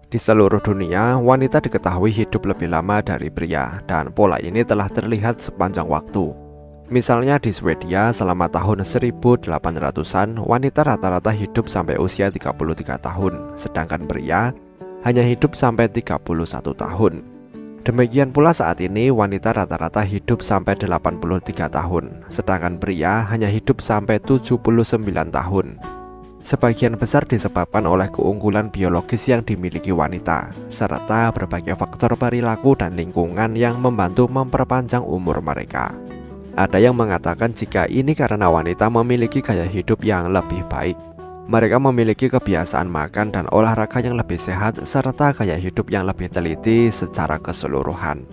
Di seluruh dunia, wanita diketahui hidup lebih lama dari pria, dan pola ini telah terlihat sepanjang waktu. Misalnya di Swedia, selama tahun 1800-an, wanita rata-rata hidup sampai usia 33 tahun, sedangkan pria hanya hidup sampai 31 tahun. Demikian pula saat ini, wanita rata-rata hidup sampai 83 tahun, sedangkan pria hanya hidup sampai 79 tahun. Sebagian besar disebabkan oleh keunggulan biologis yang dimiliki wanita, serta berbagai faktor perilaku dan lingkungan yang membantu memperpanjang umur mereka. Ada yang mengatakan jika ini karena wanita memiliki gaya hidup yang lebih baik. Mereka memiliki kebiasaan makan dan olahraga yang lebih sehat, serta gaya hidup yang lebih teliti secara keseluruhan.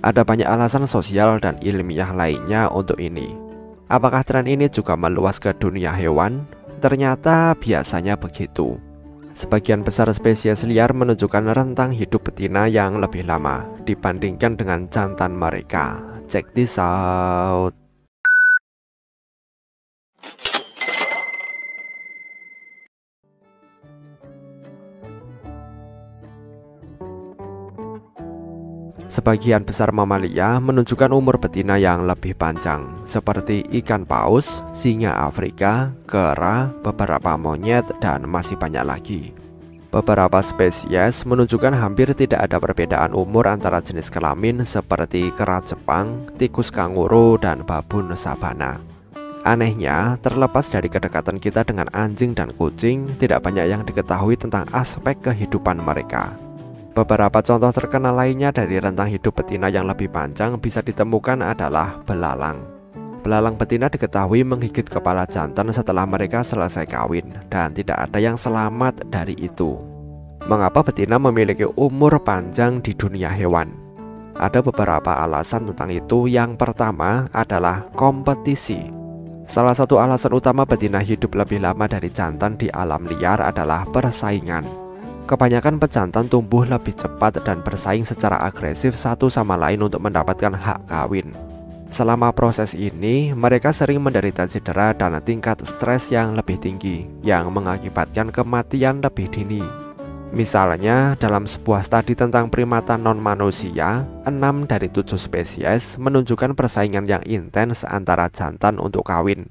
Ada banyak alasan sosial dan ilmiah lainnya untuk ini. Apakah tren ini juga meluas ke dunia hewan? Ternyata biasanya begitu. Sebagian besar spesies liar menunjukkan rentang hidup betina yang lebih lama dibandingkan dengan jantan mereka. Check this out. Sebagian besar mamalia menunjukkan umur betina yang lebih panjang, seperti ikan paus, singa Afrika, kera, beberapa monyet, dan masih banyak lagi. Beberapa spesies menunjukkan hampir tidak ada perbedaan umur antara jenis kelamin seperti kera Jepang, tikus kanguru, dan babun sabana. Anehnya, terlepas dari kedekatan kita dengan anjing dan kucing, tidak banyak yang diketahui tentang aspek kehidupan mereka. Beberapa contoh terkenal lainnya dari rentang hidup betina yang lebih panjang bisa ditemukan adalah belalang. Belalang betina diketahui menggigit kepala jantan setelah mereka selesai kawin, dan tidak ada yang selamat dari itu. Mengapa betina memiliki umur panjang di dunia hewan? Ada beberapa alasan tentang itu. Yang pertama adalah kompetisi. Salah satu alasan utama betina hidup lebih lama dari jantan di alam liar adalah persaingan. Kebanyakan pejantan tumbuh lebih cepat dan bersaing secara agresif satu sama lain untuk mendapatkan hak kawin. Selama proses ini, mereka sering menderita cedera dan tingkat stres yang lebih tinggi, yang mengakibatkan kematian lebih dini. Misalnya, dalam sebuah studi tentang primata non-manusia, 6 dari 7 spesies menunjukkan persaingan yang intens antara jantan untuk kawin,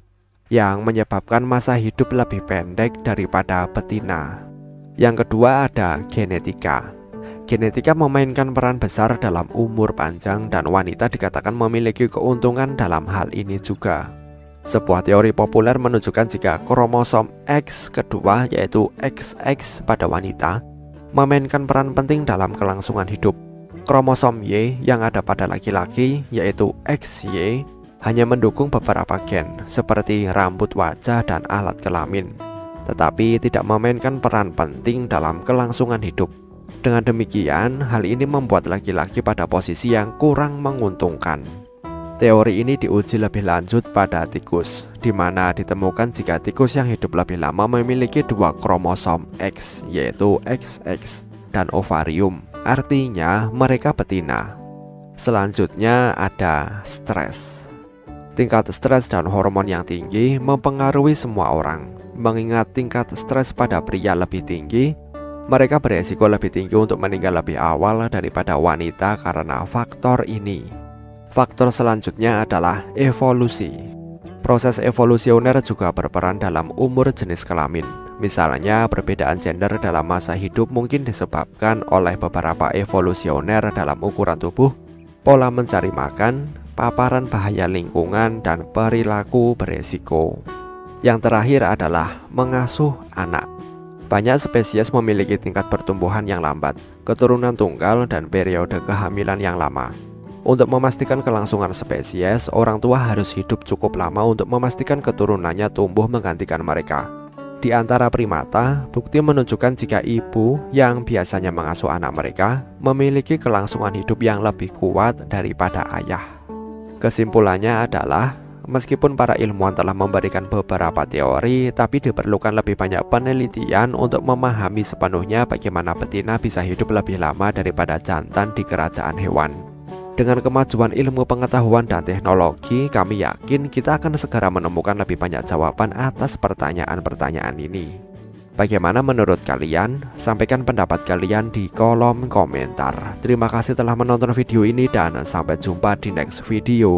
yang menyebabkan masa hidup lebih pendek daripada betina. Yang kedua ada genetika. Genetika memainkan peran besar dalam umur panjang, dan wanita dikatakan memiliki keuntungan dalam hal ini juga. Sebuah teori populer menunjukkan jika kromosom X kedua, yaitu XX pada wanita, memainkan peran penting dalam kelangsungan hidup. Kromosom Y yang ada pada laki-laki, yaitu XY, hanya mendukung beberapa gen seperti rambut wajah dan alat kelamin, tetapi tidak memainkan peran penting dalam kelangsungan hidup. Dengan demikian, hal ini membuat laki-laki pada posisi yang kurang menguntungkan. Teori ini diuji lebih lanjut pada tikus, di mana ditemukan jika tikus yang hidup lebih lama memiliki 2 kromosom X, yaitu XX, dan ovarium, artinya mereka betina. Selanjutnya ada stres. Tingkat stres dan hormon yang tinggi mempengaruhi semua orang. Mengingat tingkat stres pada pria lebih tinggi, mereka beresiko lebih tinggi untuk meninggal lebih awal daripada wanita karena faktor ini. Faktor selanjutnya adalah evolusi. Proses evolusioner juga berperan dalam umur jenis kelamin. Misalnya, perbedaan gender dalam masa hidup mungkin disebabkan oleh beberapa evolusioner dalam ukuran tubuh, pola mencari makan, paparan bahaya lingkungan, dan perilaku beresiko. Yang terakhir adalah mengasuh anak. Banyak spesies memiliki tingkat pertumbuhan yang lambat, keturunan tunggal, dan periode kehamilan yang lama. Untuk memastikan kelangsungan spesies, orang tua harus hidup cukup lama untuk memastikan keturunannya tumbuh menggantikan mereka. Di antara primata, bukti menunjukkan jika ibu yang biasanya mengasuh anak mereka memiliki kelangsungan hidup yang lebih kuat daripada ayah. Kesimpulannya adalah, meskipun para ilmuwan telah memberikan beberapa teori, tapi diperlukan lebih banyak penelitian untuk memahami sepenuhnya bagaimana betina bisa hidup lebih lama daripada jantan di kerajaan hewan. Dengan kemajuan ilmu pengetahuan dan teknologi, kami yakin kita akan segera menemukan lebih banyak jawaban atas pertanyaan-pertanyaan ini. Bagaimana menurut kalian? Sampaikan pendapat kalian di kolom komentar. Terima kasih telah menonton video ini dan sampai jumpa di next video.